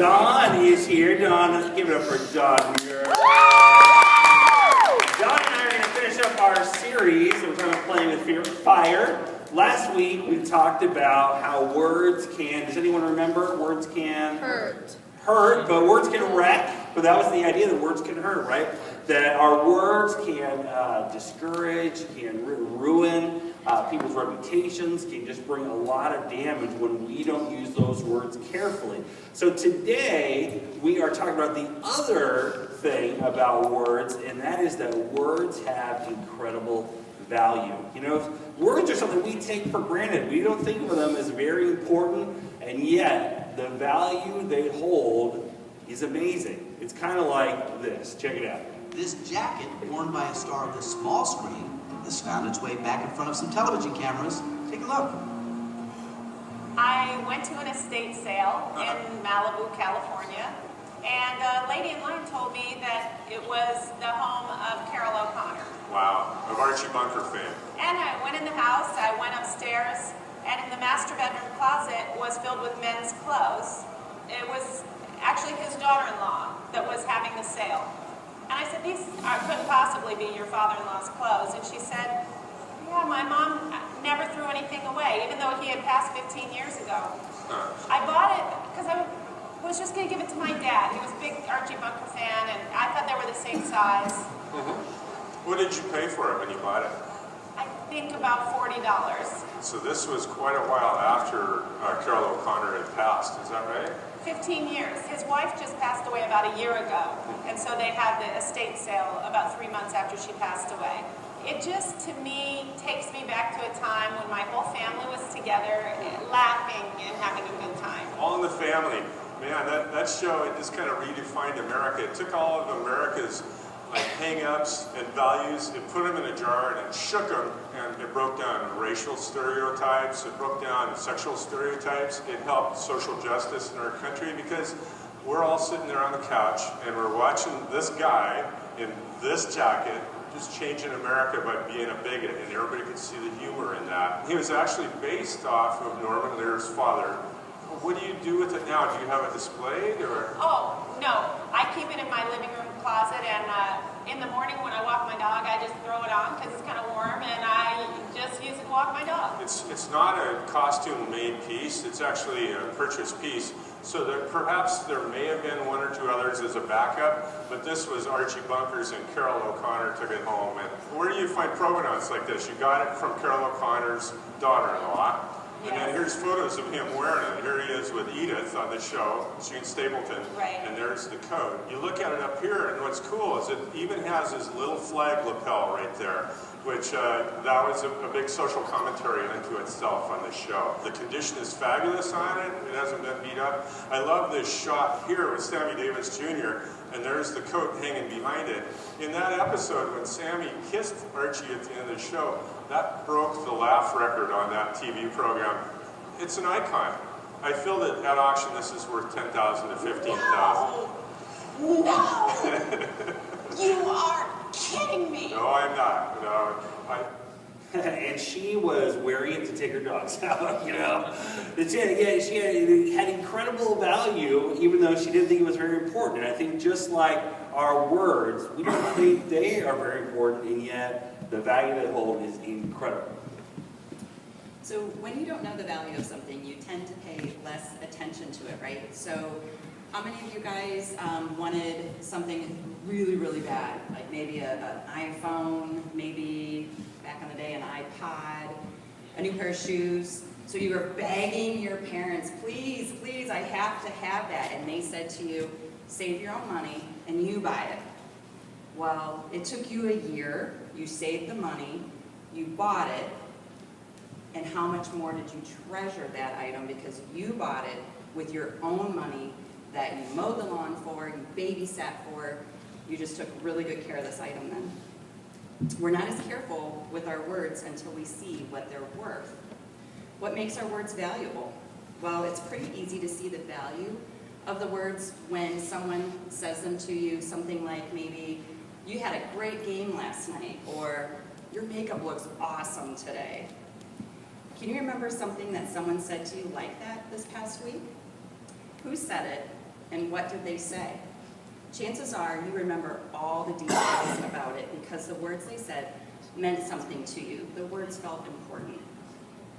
Dawn is here. Dawn, let's give it up for Dawn here. Dawn and I are going to finish up our series. We're going to play with fire. Last week we talked about how words can, does anyone remember? Words can hurt, but words can wreck. But that was the idea, that words can hurt, right? That our words can discourage, can ruin people's reputations, can just bring a lot of damage when we don't use those words carefully. So today we are talking about the other thing about words, and that is that words have incredible value. You know, words are something we take for granted. We don't think of them as very important, and yet the value they hold is amazing. It's kind of like this. Check it out. This jacket, worn by a star of the small screen, has found its way back in front of some television cameras. Take a look. I went to an estate sale in Malibu, California, and a lady in line told me that it was the home of Carol O'Connor. Wow, of Archie Bunker fame. And I went in the house, I went upstairs, and in the master bedroom closet was filled with men's clothes. It was actually his daughter-in-law that was having the sale. And I said, these couldn't possibly be your father-in-law's clothes. And she said, yeah, my mom never threw anything away, even though he had passed 15 years ago. I bought it because I was just going to give it to my dad. He was a big Archie Bunker fan, and I thought they were the same size. What did you pay for it when you bought it? I think about $40. So this was quite a while after Carol O'Connor had passed, is that right? 15 years. His wife just passed away about a year ago, and so they had the estate sale about 3 months after she passed away. It just, to me, takes me back to a time when my whole family was together, laughing and having a good time. All in the family. Man, that show, it just kind of redefined America. It took all of America's hang-ups and values, it put them in a jar and it shook them, and it broke down racial stereotypes, it broke down sexual stereotypes, it helped social justice in our country, because we're all sitting there on the couch and we're watching this guy in this jacket just changing America by being a bigot, and everybody could see the humor in that. He was actually based off of Norman Lear's father. What do you do with it now? Do you have it displayed, or? Oh, no. I keep it in my living room closet, and in the morning when I walk my dog, I just throw it on because it's kind of warm, and I just use it to walk my dog. It's not a costume-made piece. It's actually a purchased piece. So that perhaps there may have been one or two others as a backup, but this was Archie Bunker's, and Carol O'Connor took it home. And where do you find provenance like this? You got it from Carol O'Connor's daughter-in-law. And then here's photos of him wearing it. Here he is with Edith on the show, Gene Stapleton. Right. And there's the coat. You look at it up here, and what's cool is it even has his little flag lapel right there, which that was a big social commentary unto itself on the show. The condition is fabulous on it. It hasn't been beat up. I love this shot here with Sammy Davis Jr., and there's the coat hanging behind it. In that episode, when Sammy kissed Archie at the end of the show, that broke the laugh record on that TV program. It's an icon. I feel that at auction this is worth $10,000 to $15,000. No! You are kidding me! No, I'm not. No, And she was wearing it to take her dogs out, you know. She had incredible value, even though she didn't think it was very important. And I think just like our words, we don't think they are very important, and yet the value they hold is incredible. So when you don't know the value of something, you tend to pay less attention to it, right? So how many of you guys wanted something really, really bad? Like maybe an iPhone, maybe back in the day an iPod, a new pair of shoes. So you were begging your parents, please, please, I have to have that. And they said to you, save your own money and you buy it. Well, it took you a year, you saved the money, you bought it, and how much more did you treasure that item because you bought it with your own money that you mowed the lawn for, you babysat for, you just took really good care of this item then. We're not as careful with our words until we see what they're worth. What makes our words valuable? Well, it's pretty easy to see the value of the words when someone says them to you, something like maybe, you had a great game last night, or your makeup looks awesome today. Can you remember something that someone said to you like that this past week? Who said it, And what did they say? Chances are you remember all the details about it because the words they said meant something to you. The words felt important.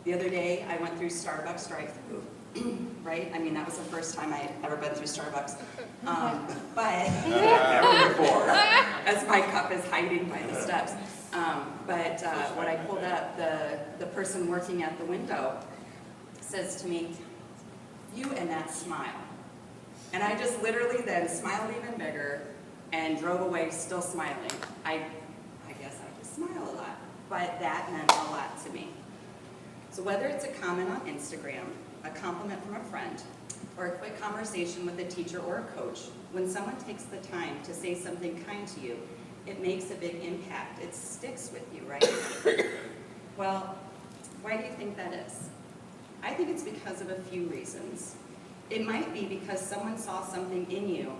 The other day, I went through Starbucks drive-thru, right? I mean, that was the first time I had ever been through Starbucks. But Never before. as my cup is hiding by the steps. When I pulled up, the person working at the window says to me, "You and that smile." And I just literally then smiled even bigger and drove away still smiling. I guess I just smile a lot, but that meant a lot to me. So whether it's a comment on Instagram, a compliment from a friend, or a quick conversation with a teacher or a coach, when someone takes the time to say something kind to you, it makes a big impact. It sticks with you, right? Well, why do you think that is? I think it's because of a few reasons. It might be because someone saw something in you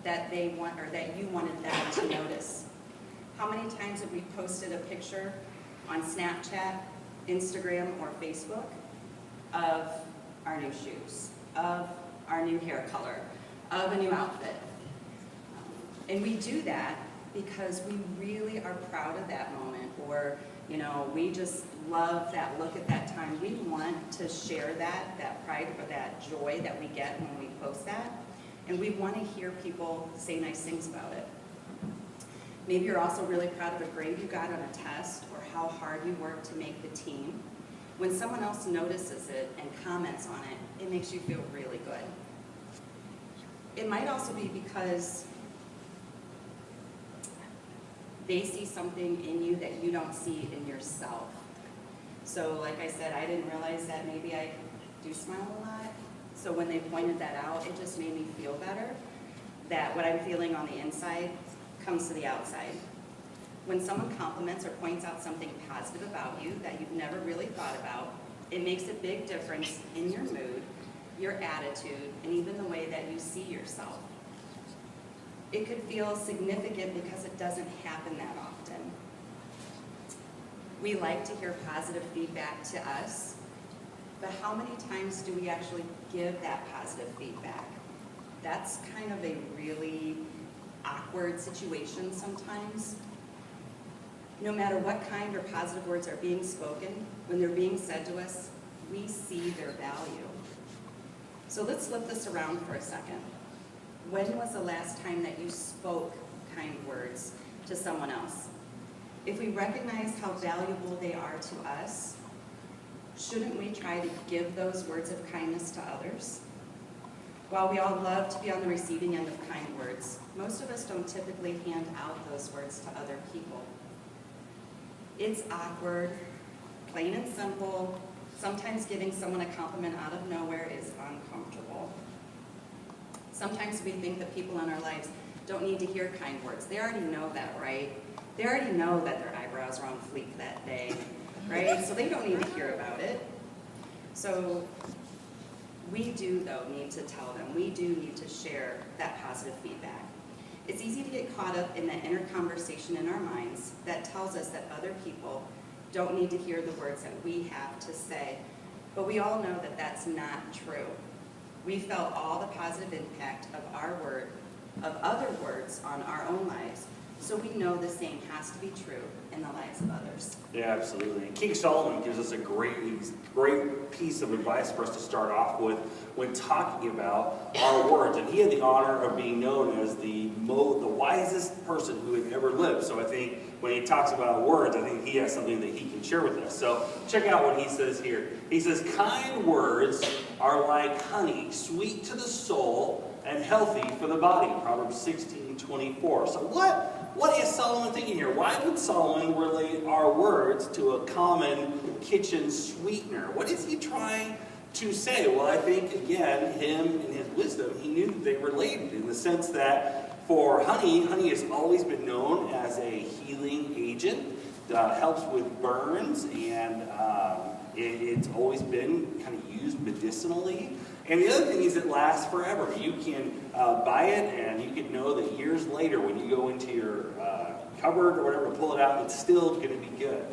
that they want or that you wanted them to notice. How many times have we posted a picture on Snapchat, Instagram, or Facebook of our new shoes, of our new hair color, of a new outfit? And we do that because we really are proud of that moment, or we just love that look at that time. We want to share that pride or that joy that we get when we post that, and we want to hear people say nice things about it. Maybe you're also really proud of a grade you got on a test or how hard you worked to make the team. When someone else notices it and comments on it, it makes you feel really good. It might also be because they see something in you that you don't see in yourself. So like I said, I didn't realize that maybe I do smile a lot. So when they pointed that out, it just made me feel better, that what I'm feeling on the inside comes to the outside. When someone compliments or points out something positive about you that you've never really thought about, it makes a big difference in your mood, your attitude, and even the way that you see yourself. It could feel significant because it doesn't happen that often. We like to hear positive feedback to us, but how many times do we actually give that positive feedback? That's kind of a really awkward situation sometimes. No matter what kind or positive words are being spoken, when they're being said to us, we see their value. So let's flip this around for a second. When was the last time that you spoke kind words to someone else? If we recognize how valuable they are to us, shouldn't we try to give those words of kindness to others? While we all love to be on the receiving end of kind words, most of us don't typically hand out those words to other people. It's awkward, plain and simple. Sometimes giving someone a compliment out of nowhere is uncomfortable. Sometimes we think that people in our lives don't need to hear kind words. They already know that, right? They already know that their eyebrows are on fleek that day, right? So they don't need to hear about it. So we do, though, need to tell them. We do need to share that positive feedback. It's easy to get caught up in that inner conversation in our minds that tells us that other people don't need to hear the words that we have to say. But we all know that that's not true. We felt all the positive impact of other words on our own lives, so we know the same has to be true in the lives of others. Yeah, absolutely. And King Solomon gives us a great piece of advice for us to start off with when talking about our words. And he had the honor of being known as the wisest person who had ever lived. So I think when he talks about words, I think he has something that he can share with us. So check out what he says here. He says, kind words are like honey, sweet to the soul and healthy for the body. Proverbs 16:24. So what is Solomon thinking here? Why would Solomon relate our words to a common kitchen sweetener? What is he trying to say? Well, I think, again, him in his wisdom, he knew that they related in the sense that for honey has always been known as a healing agent. Helps with burns, and it's always been kind of used medicinally. And the other thing is it lasts forever. You can buy it, and you can know that years later when you go into your cupboard or whatever to pull it out, it's still going to be good.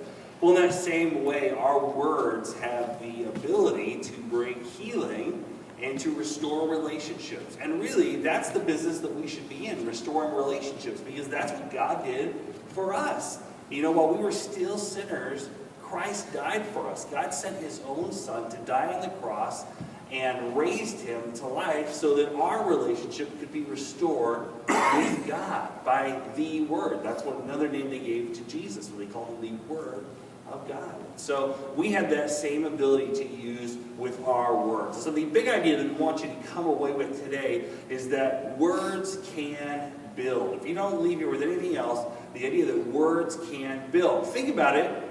Well, in that same way, our words have the ability to bring healing and to restore relationships. And really, that's the business that we should be in, restoring relationships, because that's what God did for us. You know, while we were still sinners, Christ died for us. God sent his own son to die on the cross and raised him to life so that our relationship could be restored with God by the Word. That's what another name they gave to Jesus, what they call him the Word of God. So we have that same ability to use with our words. So the big idea that we want you to come away with today is that words can build. If you don't leave here with anything else, the idea that words can build. Think about it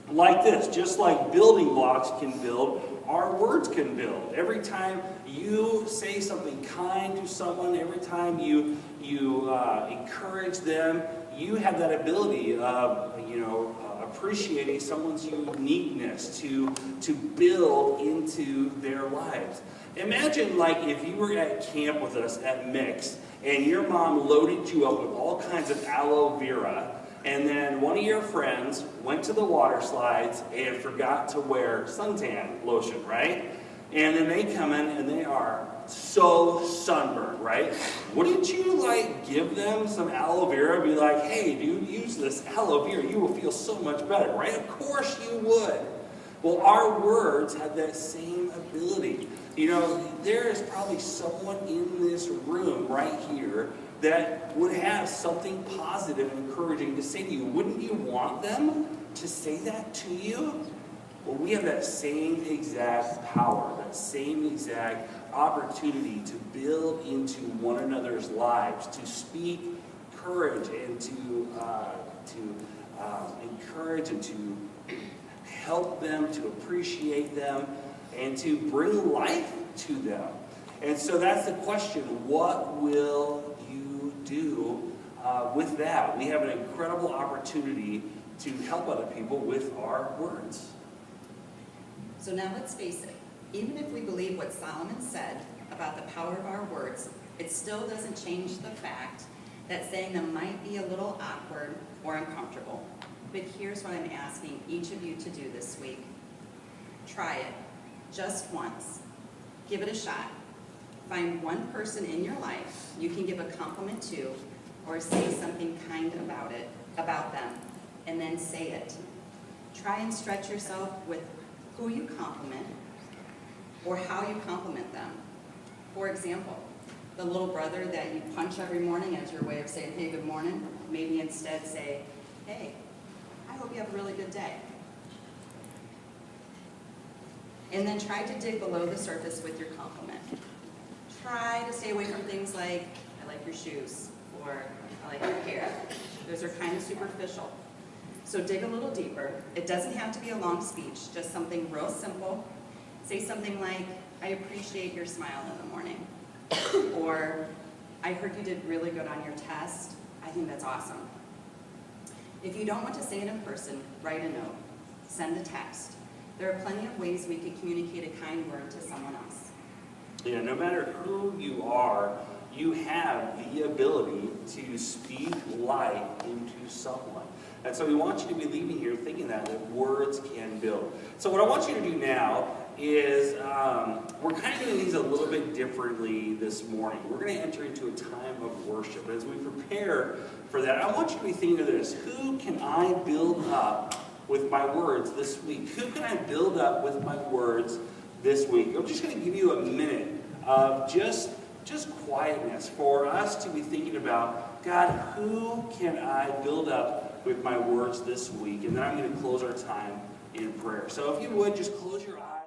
like this. Just like building blocks can build, our words can build. Every time you say something kind to someone, every time you encourage them, you have that ability of, appreciating someone's uniqueness to build into their lives. Imagine like if you were at camp with us at Mix and your mom loaded you up with all kinds of aloe vera, and then one of your friends went to the water slides and forgot to wear suntan lotion, right? And then they come in and they are so sunburned, right? Wouldn't you give them some aloe vera and be like, hey, dude, use this aloe vera, you will feel so much better, right? Of course you would. Well, our words have that same ability. There is probably someone in this room right here that would have something positive and encouraging to say to you. Wouldn't you want them to say that to you? Well, we have that same exact power, that same exact opportunity to build into one another's lives, to speak courage and to encourage and to help them, to appreciate them, and to bring life to them. And so that's the question, what will you do with that? We have an incredible opportunity to help other people with our words. So now let's face it, even if we believe what Solomon said about the power of our words, it still doesn't change the fact that saying them might be a little awkward or uncomfortable. But here's what I'm asking each of you to do this week. Try it, just once. Give it a shot. Find one person in your life you can give a compliment to or say something kind about them, and then say it. Try and stretch yourself with who you compliment or how you compliment them. For example, the little brother that you punch every morning as your way of saying, hey, good morning, maybe instead say, hey, I hope you have a really good day. And then try to dig below the surface with your compliment. Try to stay away from things like, I like your shoes, or I like your hair. Those are kind of superficial. So dig a little deeper. It doesn't have to be a long speech, just something real simple. Say something like, I appreciate your smile in the morning. Or, I heard you did really good on your test. I think that's awesome. If you don't want to say it in person, write a note. Send a text. There are plenty of ways we can communicate a kind word to someone else. Yeah, no matter who you are, you have the ability to speak life into someone. And so we want you to be leaving here thinking that words can build. So what I want you to do now is we're kind of doing these a little bit differently this morning. We're going to enter into a time of worship. As we prepare for that, I want you to be thinking of this. Who can I build up with my words this week? Who can I build up with my words this week? I'm just going to give you a minute of just quietness for us to be thinking about, God, who can I build up with my words this week? And then I'm going to close our time in prayer. So if you would, just close your eyes.